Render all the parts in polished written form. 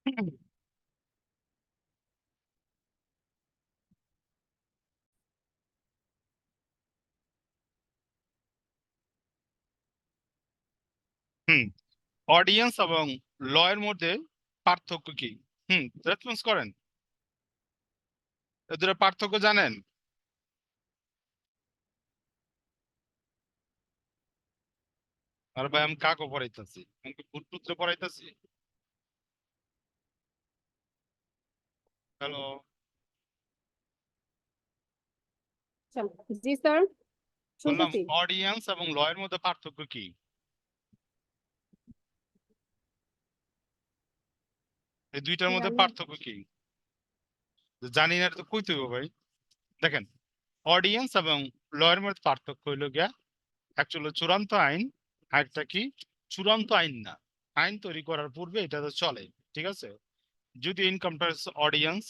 হুম, audience এবং ল এর মধ্যে পার্থক্য কি? রেসপন্স করেন। এদের পার্থক্য জানেন? আর ভাই আমি কাকে পড়াইতেছি? আমি কি ভূতপুত্র পড়াইতেছি? হ্যালো। জি স্যার, বললাম শুনতেছি। অডিয়েন্স এবং ল এর মধ্যে পার্থক্য কি? এই দুইটার মধ্যে জানি না। পার্থক্য কি? জানি না, এটা তো কইতে হবে ভাই। দেখেন, অডিয়েন্স এবং ল এর মধ্যে পার্থক্য হইলো গিয়া অ্যাকচুয়ালি চূড়ান্ত আইন, আর একটা কি চূড়ান্ত আইন না। আইন তৈরি করার পূর্বে এটা তো চলে, ঠিক আছে? যদি ইনকাম ট্যাক্স অডিয়েন্স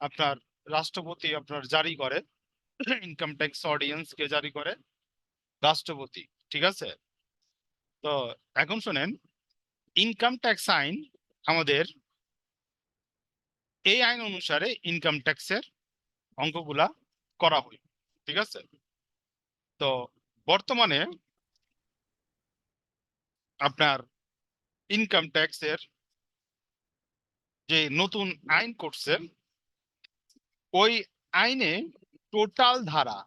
আপনার রাষ্ট্রপতি আপনার জারি করে, ইনকাম ট্যাক্স অডিয়েন্স কে জারি করে? রাষ্ট্রপতি, ঠিক আছে? তো এখন শুনেন, ইনকাম ট্যাক্স আইন আমাদের, এই আইন অনুসারে ইনকাম ট্যাক্সের অঙ্কগুলা করা হয়, ঠিক আছে? তো বর্তমানে আপনার ইনকাম ট্যাক্সের যে নতুন আইন করছে, ওই আইনে টোটাল ধারা,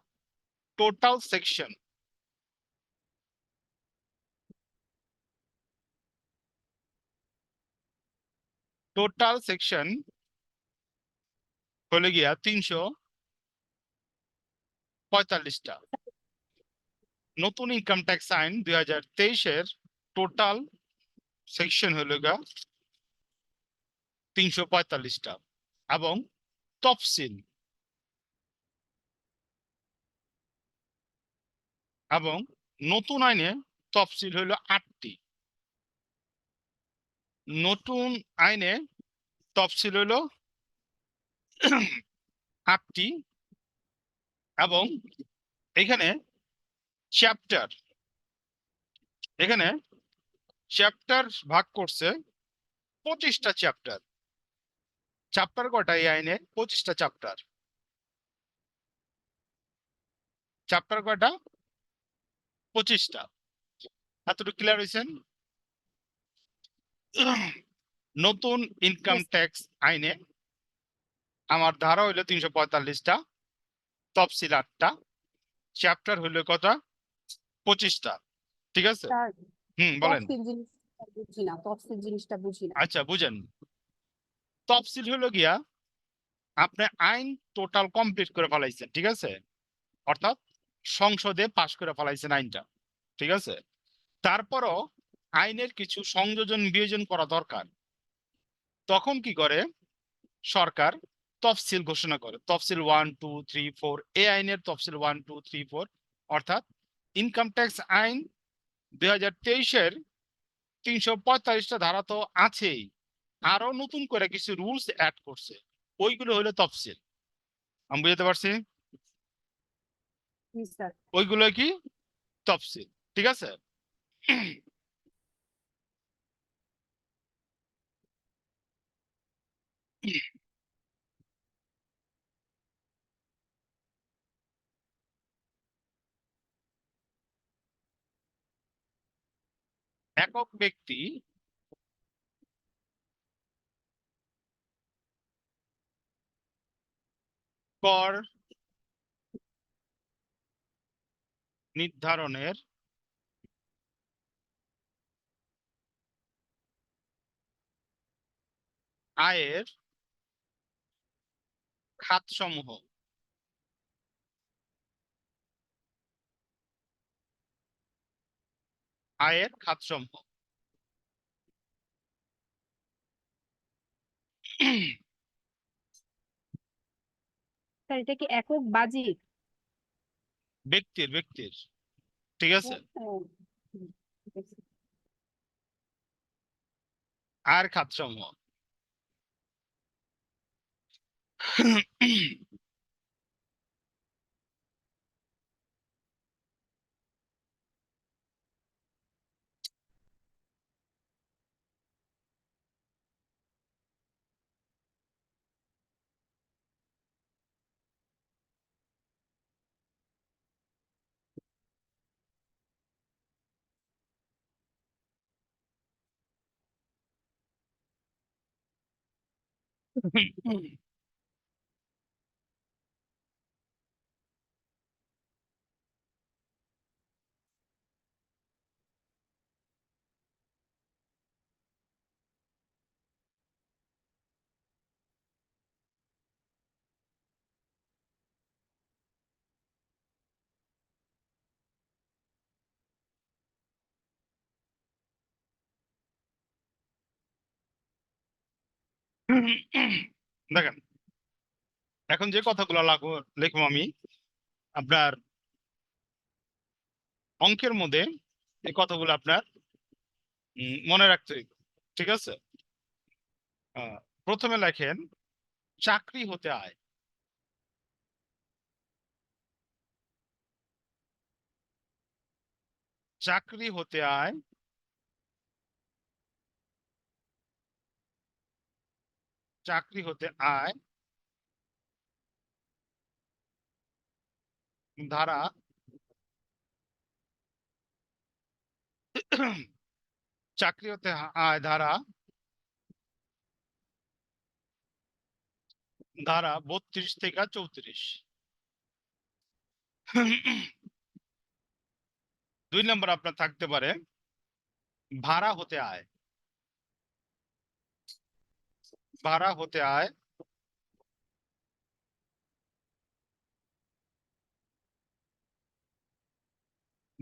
টোটাল সেকশন, হলে গিয়া 345টা। নতুন ইনকাম ট্যাক্স আইন 2023-এর টোটাল সেকশন হলো গিয়া 345টা, এবং তফসিল, এবং নতুন আইনে তফসিল হলো 8টি। নতুন আইনে তফসিল হলো 8টি, এবং এখানে চ্যাপ্টার, এখানে চ্যাপ্টার ভাগ করছে 25টা চ্যাপ্টার। চ্যাপ্টার কটা এই আইনে? 25টা চ্যাপ্টার। চ্যাপ্টার কয়টা? 25টা। এতটুকু ক্লিয়ার হয়েছেন? নতুন ইনকাম Yes, ট্যাক্স আইনে আমার ধারা হইলো 345টা, তফসিল 8টা, চ্যাপ্টার হইলো কত? 25টা, ঠিক আছে? স্যার, বলেন। তফসিল জিনিসটা বুঝি না, তফসিল জিনিসটা বুঝি না। আচ্ছা, বুঝেন। তফসিল হলো গিয়া আপনি আইন টোটাল কমপ্লিট করে ফেলাইছেন, ঠিক আছে? অর্থাৎ সংসদে পাশ করে ফেলাইছেন আইনটা, ঠিক আছে? তারপরও আইনের কিছু সংযোজন বিয়োজন করা দরকার। তখন কি করে সরকার? তফসিল ঘোষণা করে, তফসিল 1, 2, 3, 4, এই আইনের তফসিল 1, 2, 3, 4। অর্থাৎ ইনকাম ট্যাক্স আইন 2023-এর 345টা ধারা তো আছেই, আরো নতুন করে কিছু রুলস অ্যাড করছে, ওইগুলো হলো তফসিল। আমি বুঝতে পারছি? জি স্যার। ওইগুলো কি তফসিল, ঠিক আছে? একক ব্যক্তি কর নির্ধারণের আয়ের খাতসমূহ, আয়ের খাতসমূহ। স্যার, এটা কি একক বাজিট? ব্যক্তির, ব্যক্তির, ঠিক আছে? ও, হুম, ঠিক আছে। আয়ের খাতসমূহ। দেখেন, এখন যে কথাগুলো লিখবো আমি আপনার অঙ্কের মধ্যে, এই কথাগুলো আপনার মনে রাখতে হইবে, ঠিক আছে? আহ, প্রথমে লেখেন চাকরি হতে আয়। চাকরি হতে আয়, চাকরি হতে আয় ধারা চাকরি হতে আয় ধারা ধারা 32 থেকে 34। 2 নম্বর আপনার থাকতে পারে ভাড়া হতে আয়। ভাড়া হতে আয়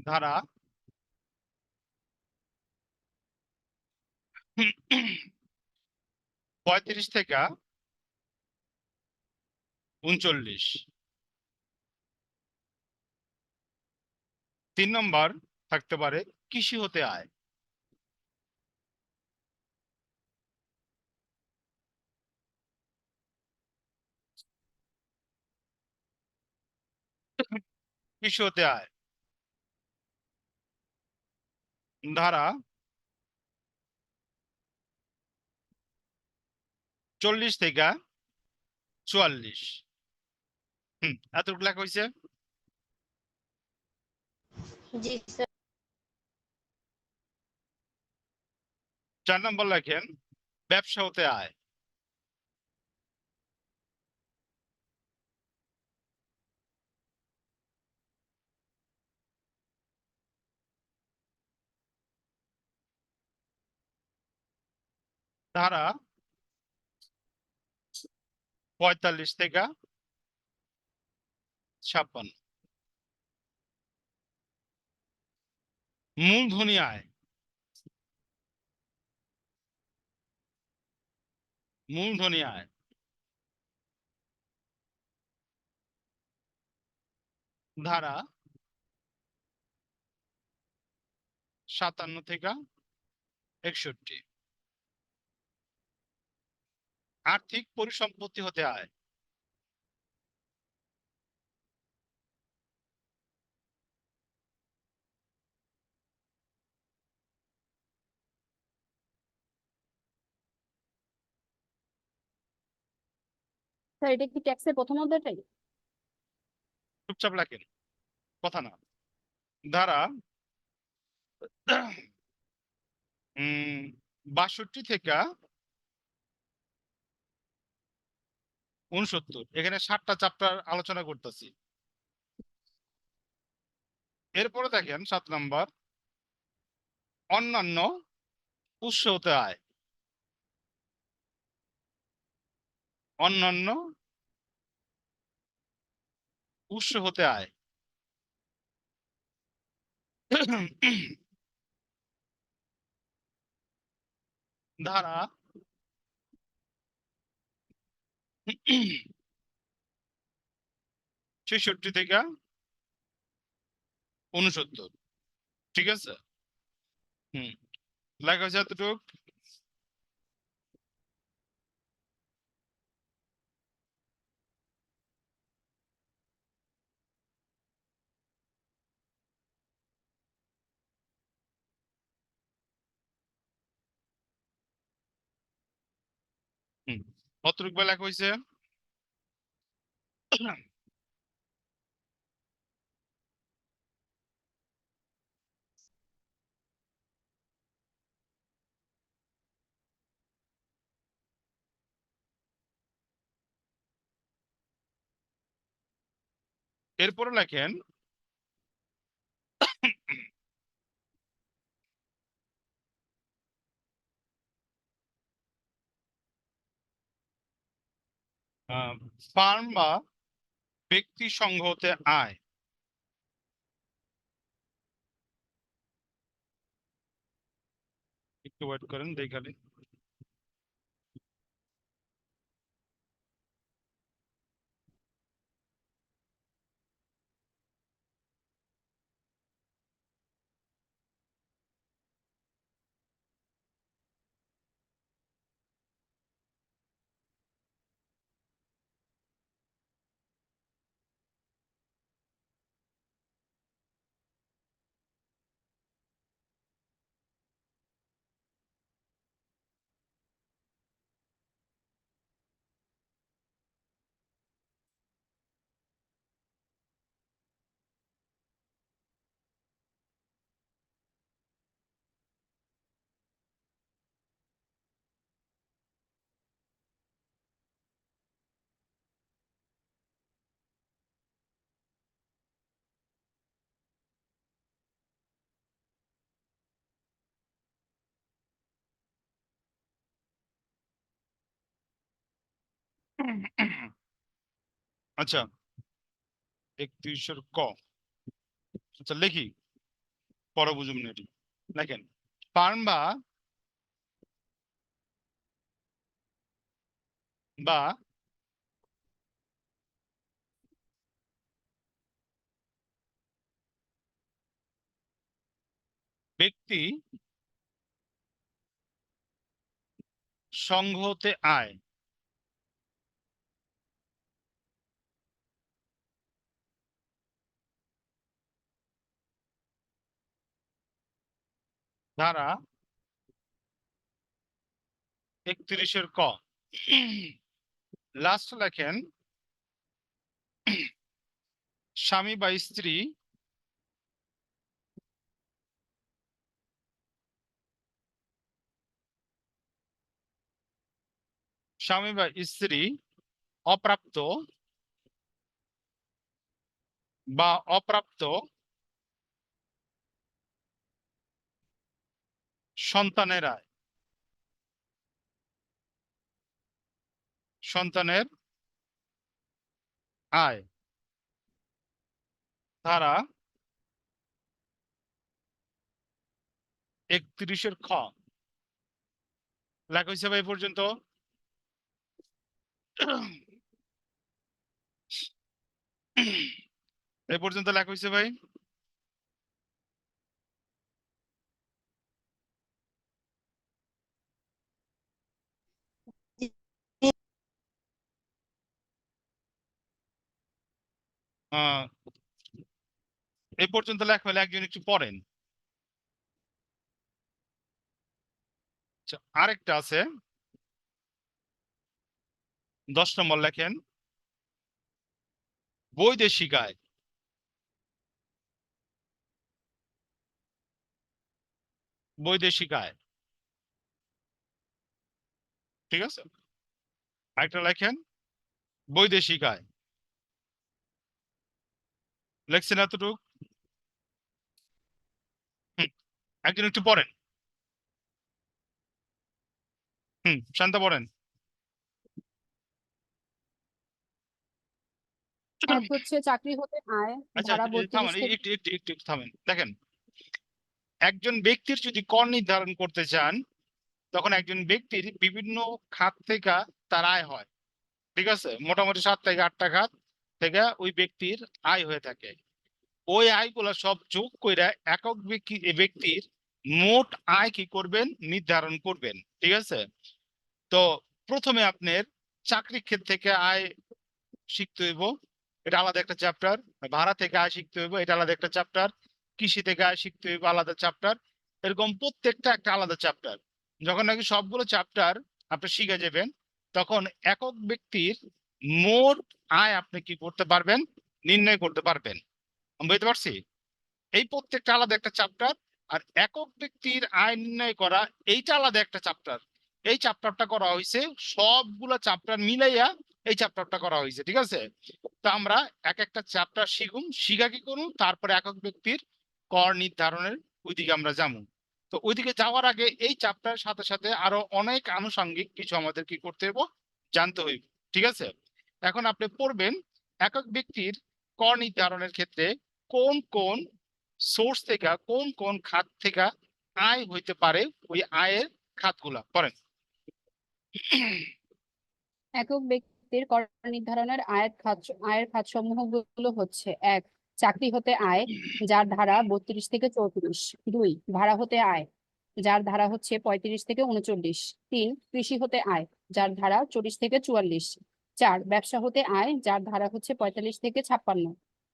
ধারা 35 থেকে 39। 3 নম্বর থাকতে পারে কৃষি হতে আয়। কৃষি হতে আয় ধারা 40 থেকে 44। এতটুকু লেখা হয়েছে। জি স্যার। 4 নম্বর লেখেন ব্যবসা হতে আয়। ধারা 45 থেকে 56। মূলধনী আয়। মূলধনী আয় ধারা 57 থেকে 61। আর্থিক পরিসম্পত্তি হতে আয়। স্যার এটা কি ট্যাক্সের প্রথম অধ্যায়টাই? চুপচাপ লেখেন, কথা না। ধারা 62 থেকে 69। এখানে 7টা চ্যাপ্টার আলোচনা করতেছি। এরপরে দেখেন 7 নম্বর অন্যান্য উৎস হতে আয়। অন্যান্য উৎস হতে আয় ধারা 66 থেকে 69। ঠিক আছে। হম, লেখা হয়েছে এতটুক। অতটুক বেলা লেখা হয়েছে। এরপরে লেখেন ফার্ম বা ব্যক্তি সংঘ হতে আয়। একটু ওয়েট করেন দেখালি। আচ্ছা 31 ক। আচ্ছা লিখি, পরে বুঝুন এটি। দেখেন ফার্ম বা ব্যক্তি সংঘ হতে আয়। ধারা 31 ক। লাস্ট লেখেন স্বামী বা স্ত্রী স্বামী বা স্ত্রী অপ্রাপ্ত বা অপ্রাপ্ত সন্তানের আয়। সন্তানের আয় ধারা 31 খ। লেখা হয়েছে ভাই এই পর্যন্ত? এই পর্যন্ত লেখা হয়েছে ভাই? আহ এই পর্যন্ত লেখা হলে একজন একটু পড়েন। আচ্ছা, আরেকটা আছে 10 নম্বর লেখেন বৈদেশিক আয়। বৈদেশিক আয়, ঠিক আছে? আরেকটা লেখেন বৈদেশিক আয়। লেখছেন এতটুক? একজন একটু পড়েন। শান্ত পড়েন। এক হচ্ছে চাকরি হতে আয়, আচ্ছা ধারা থামেন, 32 থেকে। একটু একটু একটু একটু থামেন। দেখেন একজন ব্যক্তির যদি কর নির্ধারণ করতে চান, তখন একজন ব্যক্তির বিভিন্ন খাত থেকে তার আয় হয়, ঠিক আছে? মোটামুটি 7 থেকে 8টা খাত থেকে ওই ব্যক্তির আয় হয়ে থাকে। ওই আয়গুলো সব যোগ করে একক ব্যক্তির মোট আয় কি করবেন, নির্ধারণ করবেন, ঠিক আছে? তো প্রথমে আপনার চাকরি ক্ষেত্র থেকে আয় শিখতে হইব, এটা আলাদা একটা চ্যাপ্টার। ভাড়া থেকে আয় শিখতে হইব, এটা আলাদা একটা চ্যাপ্টার। কৃষি থেকে আয় শিখতে হইব, আলাদা চ্যাপ্টার। এরকম প্রত্যেকটা একটা আলাদা চ্যাপ্টার। যখন নাকি সবগুলো চ্যাপ্টার আপনি শিখে যাবেন, তখন একক ব্যক্তির মোট আয় আপনি কি করতে পারবেন, নির্ণয় করতে পারবেন। আমি বুঝতে পারছি? এই প্রত্যেকটা আলাদা একটা চ্যাপ্টার। আর একক ব্যক্তির আয় নির্ণয় করা, এইটা আলাদা একটা চ্যাপ্টার। এই চ্যাপ্টারটা করা হয়েছে সবগুলো চ্যাপ্টার মিলাইয়া, এই চ্যাপ্টারটা করা হয়েছে, ঠিক আছে? তো আমরা এক একটা চ্যাপ্টার শিখুম, শিখা কি করুন, তারপরে একক ব্যক্তির কর নির্ধারণের ওইদিকে আমরা যাবো। তো ওইদিকে যাওয়ার আগে এই চ্যাপ্টারের সাথে সাথে আরো অনেক আনুষঙ্গিক কিছু আমাদের কি করতে হইব, জানতে হইব। ঠিক আছে, এখন আপনি পড়বেন একক ব্যক্তির কর নির্ধারণের ক্ষেত্রে কোন কোন সোর্স থেকে, কোন কোন খাত থেকে আয় হইতে পারে, ওই আয়ের খাতগুলা পড়েন। একক ব্যক্তির কর নির্ধারণের আয়ের খাতসমূহ গুলো হচ্ছে: 1, চাকরি হতে আয়, যার ধারা 32 থেকে 34। 2, ভাড়া হতে আয়, যার ধারা হচ্ছে 35 থেকে 39। 3, কৃষি হতে আয়, যার ধারা 24 থেকে 44। 4, ব্যবসা হতে আয়, যার ধারা হচ্ছে 45 থেকে 56।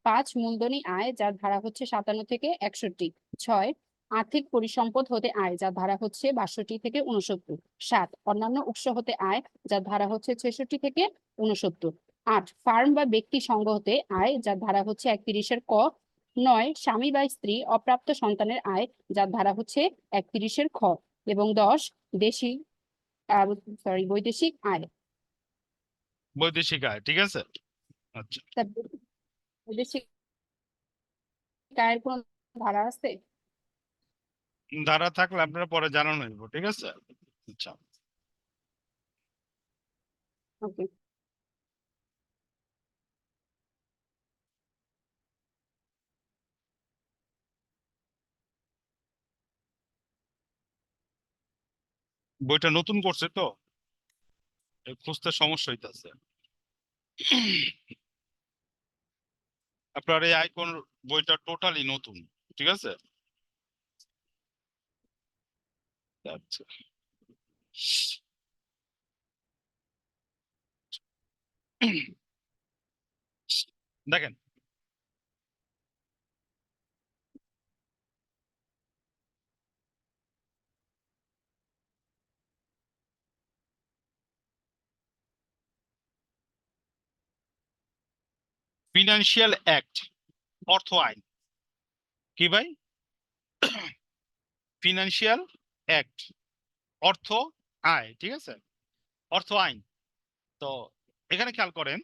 5, মূলধনী আয়, যার ধারা হচ্ছে 57 থেকে 61। 6, আর্থিক পরিসম্পদ হতে আয়, যার ধারা হচ্ছে 62 থেকে 69। 7, অন্যান্য উৎস হতে আয়, যার ধারা হচ্ছে 66 থেকে 69। 8, ফার্ম বা ব্যক্তি সংঘ হতে আয়, যার ধারা হচ্ছে 31-এর ক। 9, স্বামী বা স্ত্রী অপ্রাপ্ত সন্তানের আয়, যার ধারা হচ্ছে 31-এর খ। এবং 10, দেশি বৈদেশিক আয়। বৈদেশিক আয়, ঠিক আছে। আচ্ছা, তা বৈদেশিক আয়ের কোন ধারা আছে? ধারা থাকলে আপনারা পরে জানানো হইব, ঠিক আছে। আচ্ছা, ওকে। বইটা নতুন করছে তো খুঁজতে সমস্যা হইতাছে। আপনার এই আইকন বইটা টোটালি নতুন, ঠিক আছে। আচ্ছা, দেখেন ফিনান্সিয়াল অ্যাক্ট, অর্থ আইন। কি ভাই? ফিনান্সিয়াল অ্যাক্ট, অর্থ আয়, ঠিক আছে, অর্থ আইন। তো এখানে খেয়াল করেন,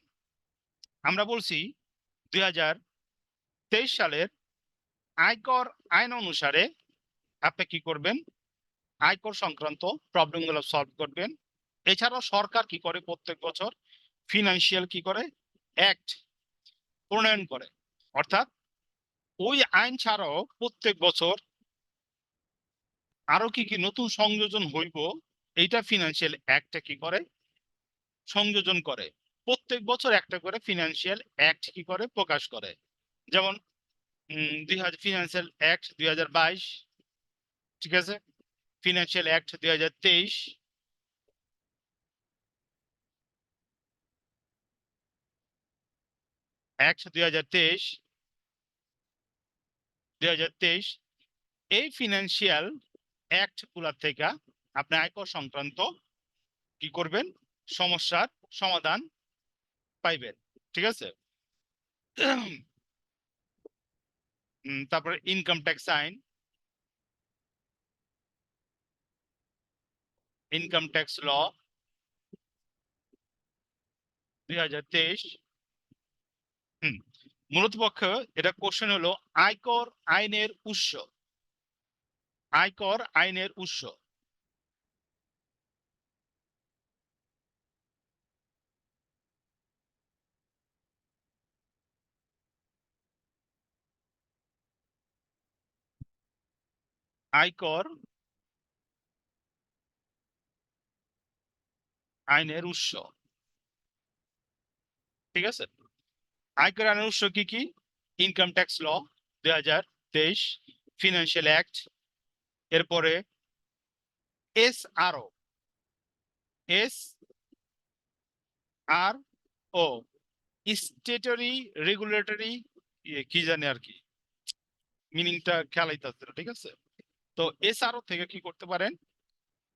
আমরা বলছি 2023 সালের আয়কর আইন অনুসারে আপনি কি করবেন, আয়কর সংক্রান্ত প্রবলেম গুলো সলভ করবেন। এছাড়াও সরকার কি করে, প্রত্যেক বছর ফিনান্সিয়াল কি করে, অ্যাক্ট প্রণয়ন করে। অর্থাৎ ওই আইন ছাড়াও প্রত্যেক বছর আরো কি কি নতুন সংযোজন হইব, এইটা ফিনান্সিয়াল অ্যাক্টে কি করে, সংযোজন করে। প্রত্যেক বছর একটা করে ফিনান্সিয়াল অ্যাক্ট কি করে, প্রকাশ করে। যেমন ফিনান্সিয়াল অ্যাক্ট 2022, ঠিক আছে, ফিনান্সিয়াল অ্যাক্ট 2023, অ্যাক্ট 2023। এই ফিনান্সিয়াল অ্যাক্ট গুলা থেকে আপনি আয়কর সংক্রান্ত কি করবেন, সমস্যার সমাধান পাইবেন, ঠিক আছে। তারপরে ইনকাম ট্যাক্স আইন, ইনকাম ট্যাক্স ল 2023। মূলত পক্ষে এটা কোশ্চেন হলো আয়কর আইনের উৎস, আয়কর আইনের উৎস। আয়কর আইনের উৎস, ঠিক আছে। আয়কর আইনের উৎস কি কি? Income tax law 2023, financial act, এরপরে SRO, SRO, স্টেটরি রেগুলেটরি, কি জানি আর কি মিনিংটা খেয়াল হইতাছে না, ঠিক আছে। তো SRO থেকে কি করতে পারেন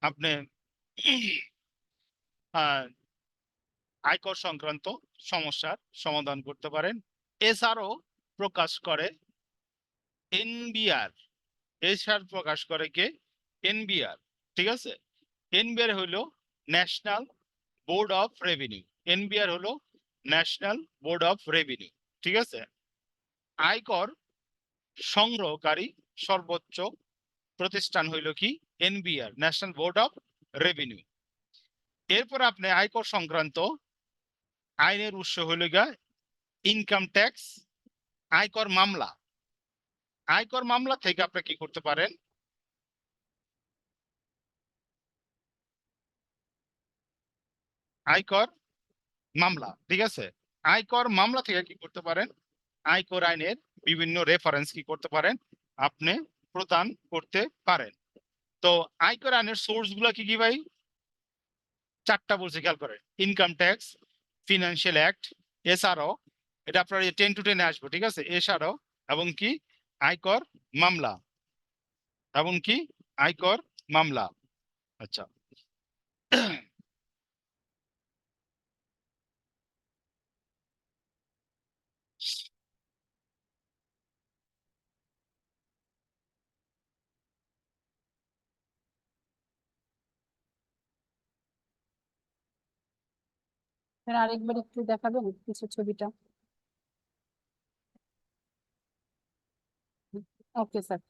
আপনি, আয়কর সংক্রান্ত সমস্যার সমাধান করতে পারেন। এছাড়াও প্রকাশ করে এনবিআর, এছাড়া প্রকাশ করে কে, এনবিআর, ঠিক আছে। এনবিআর হলো national board of revenue, NBR হলো ন্যাশনাল বোর্ড অফ রেভিনিউ। ঠিক আছে, আয়কর সংগ্রহকারী সর্বোচ্চ প্রতিষ্ঠান হইল কি? NBR, national board of revenue. এরপর আপনি আয়কর সংক্রান্ত আইনের উৎস হইল গা ইনকাম ট্যাক্স, আয়কর মামলা। আয়কর মামলা থেকে আপনি কি করতে পারেন? আয়কর মামলা, ঠিক আছে, আয়কর মামলা থেকে কি করতে পারেন? আয়কর আইনের বিভিন্ন রেফারেন্স কি করতে পারেন? আপনি প্রদান করতে পারেন। তো আয়কর আইনের সোর্স গুলা কি কি ভাই? চারটা বলছে, খেয়াল করে। Income tax, financial act, SRO, এটা আপনার 10 to 10 আসবে, ঠিক আছে, এসআরও, এবং কি আয়কর মামলা, এবং কি আয়কর মামলা। আচ্ছা, স্যার আরেকবার একটু দেখাবেন কিছু ছবিটা? Okay sir.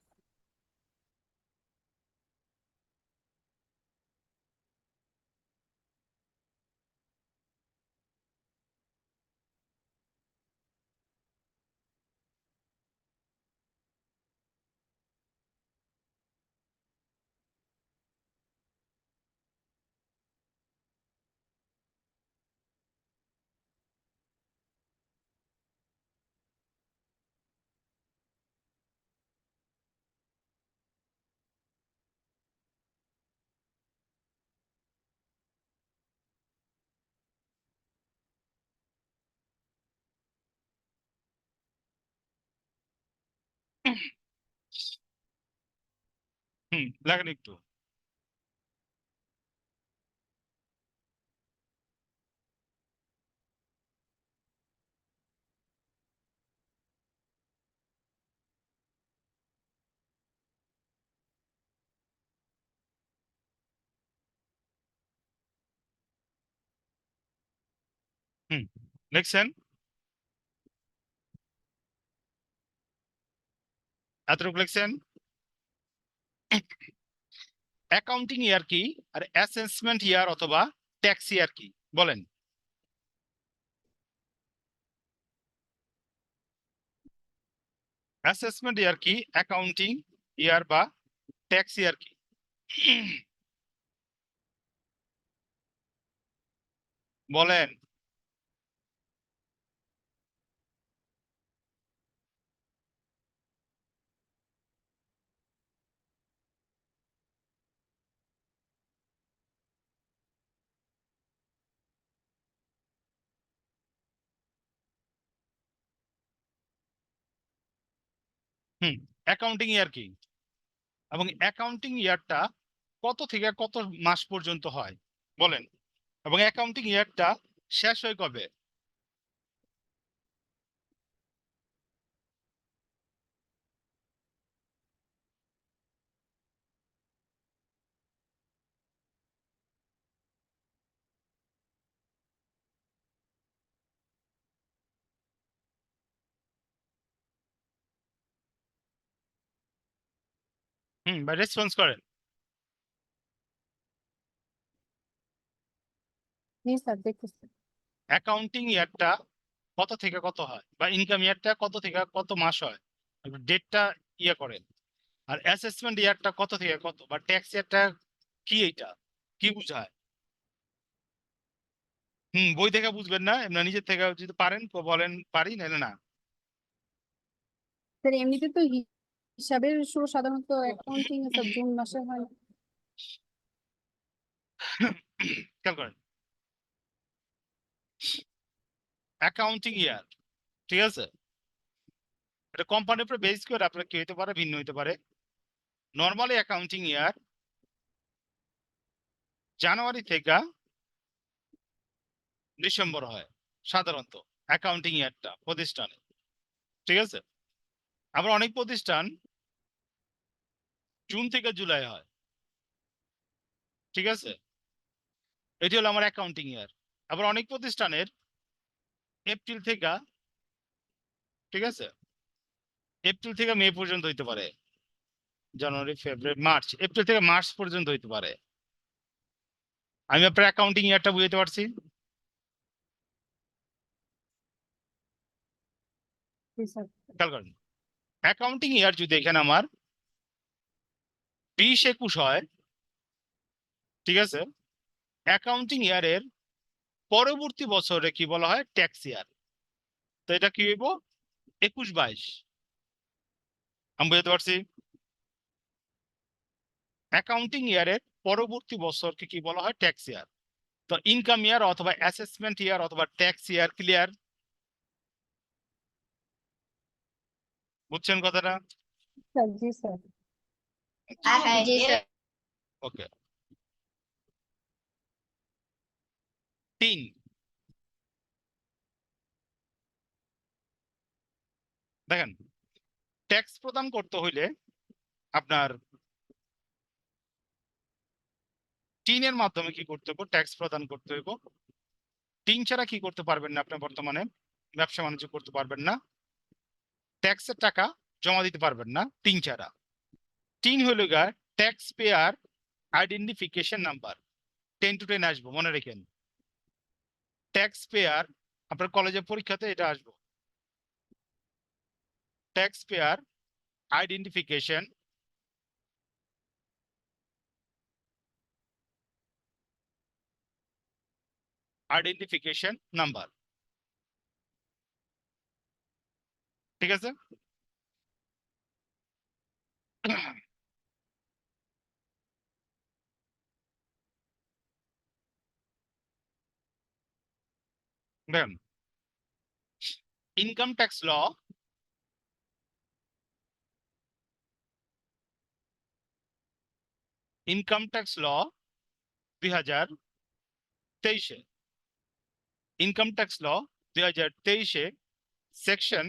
লেখেন একটু। হুম, লিখছেন? এতটুকু লিখছেন? অ্যাকাউন্টিং ইয়ার কি আর অ্যাসেসমেন্ট ইয়ার অথবা ট্যাক্স ইয়ার কি? বলেন। অ্যাসেসমেন্ট ইয়ার কি, অ্যাকাউন্টিং ইয়ার বা ট্যাক্স ইয়ার কি? বলেন। অ্যাকাউন্টিং ইয়ার কি, এবং অ্যাকাউন্টিং ইয়ারটা কত থেকে কত মাস পর্যন্ত হয়? বলেন। এবং অ্যাকাউন্টিং ইয়ারটা শেষ হয় কবে? বা রেসপন্স করেন। জি স্যার, দেখতেছি। অ্যাকাউন্টিং ইয়ারটা কত থেকে কত হয়, বা ইনকাম ইয়ারটা কত থেকে কত মাস হয়? ডেটটা ইয়ে করেন। আর অ্যাসেসমেন্ট ইয়ারটা কত থেকে কত, বা ট্যাক্স ইয়ারটা কি, এইটা কি বুঝায়? বই থেকে বুঝবেন না, এমনি নিজের থেকে যদি পারেন তো বলেন পারি, নাহলে না। স্যার এমনিতে তো হিসাবের শুরু সাধারণত অ্যাকাউন্টিং স্যার জুন মাসে হয়। খেয়াল করেন, অ্যাকাউন্টিং ইয়ার, ঠিক আছে, এটা কোম্পানির উপর বেস করে আপনার কি হতে পারে, ভিন্ন হতে পারে। নর্মালি অ্যাকাউন্টিং ইয়ার জানুয়ারি থেকে ডিসেম্বর হয় সাধারণত, অ্যাকাউন্টিং ইয়ারটা প্রতিষ্ঠানে, ঠিক আছে। আবার অনেক প্রতিষ্ঠান জুন থেকে জুলাই হয়, ঠিক আছে। এটি হলো আমার অ্যাকাউন্টিং ইয়ার। আবার অনেক প্রতিষ্ঠানের এপ্রিল থেকে, ঠিক আছে, এপ্রিল থেকে মে পর্যন্ত হইতে পারে, জানুয়ারি ফেব্রুয়ারি মার্চ, এপ্রিল থেকে মার্চ পর্যন্ত হইতে পারে। আমি আপনার অ্যাকাউন্টিং ইয়ারটা বুঝতে পারছি। জি স্যার। খেয়াল করেন, অ্যাকাউন্টিং ইয়ার যদি এখানে আমার 20-21 হয়, ঠিক আছে, অ্যাকাউন্টিং ইয়ারের পরবর্তী বছরে কি বলা হয়, ট্যাক্স ইয়ার। তো এটা কি হইব, 21-22। আমি বুঝতে পারছি। অ্যাকাউন্টিং ইয়ারের পরবর্তী বছরকে কি বলা হয়, ট্যাক্স ইয়ার। তো ইনকাম ইয়ার অথবা অ্যাসেসমেন্ট ইয়ার অথবা ট্যাক্স ইয়ার, ক্লিয়ার? বুঝছেন কথাটা? স্যার জি স্যার। জি স্যার। ওকে। 3, দেখেন, ট্যাক্স প্রদান করতে হইলে আপনার 3 এর মাধ্যমে কি করতে হবে, ট্যাক্স প্রদান করতে হইব। 3 ছাড়া কি করতে পারবেন না, আপনি বর্তমানে ব্যবসা বাণিজ্য করতে পারবেন না, ট্যাক্সের টাকা জমা দিতে পারবেন না 3 ছাড়া। 3 হইল গা tax payer identification number. 10 to 10 আসবো, মনে রেখেন। ট্যাক্স পেয়ার, আপনার কলেজের পরীক্ষাতে এটা আসবো, ট্যাক্স পেয়ার আইডেন্টিফিকেশন নাম্বার, ঠিক আছে। দেখেন, income tax law, income tax law 2023-এ, ইনকাম ট্যাক্স ল 2023-এ সেকশন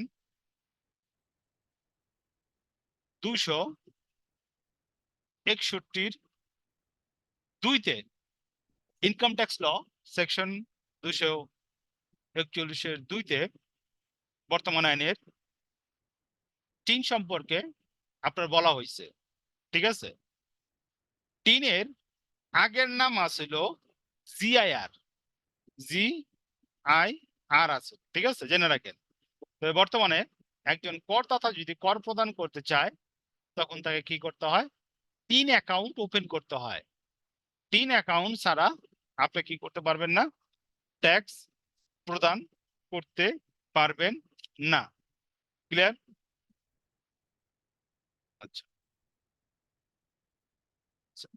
261-2-তে, ইনকাম ট্যাক্স ল সেকশন 241-2-তে বর্তমান আইনের 3 সম্পর্কে আপনার বলা হয়েছে, ঠিক আছে। 3-এর আগের নাম আছিল জিআইআর, জিআইআর আছে, ঠিক আছে, জেনে রাখেন। তো বর্তমানে একজন করদাতা যদি কর প্রদান করতে চায় তখন তাকে কি করতে হয়, 3 অ্যাকাউন্ট ওপেন করতে হয়। 3 অ্যাকাউন্ট ছাড়া আপনি কি করতে পারবেন না, ট্যাক্স প্রদান করতে পারবেন না। ক্লিয়ার? আচ্ছা,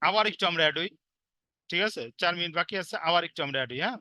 আবার একটু আমরা অ্যাড হই, ঠিক আছে, 4 মিনিট বাকি আছে, আবার একটু আমরা অ্যাড হই। হ্যাঁ,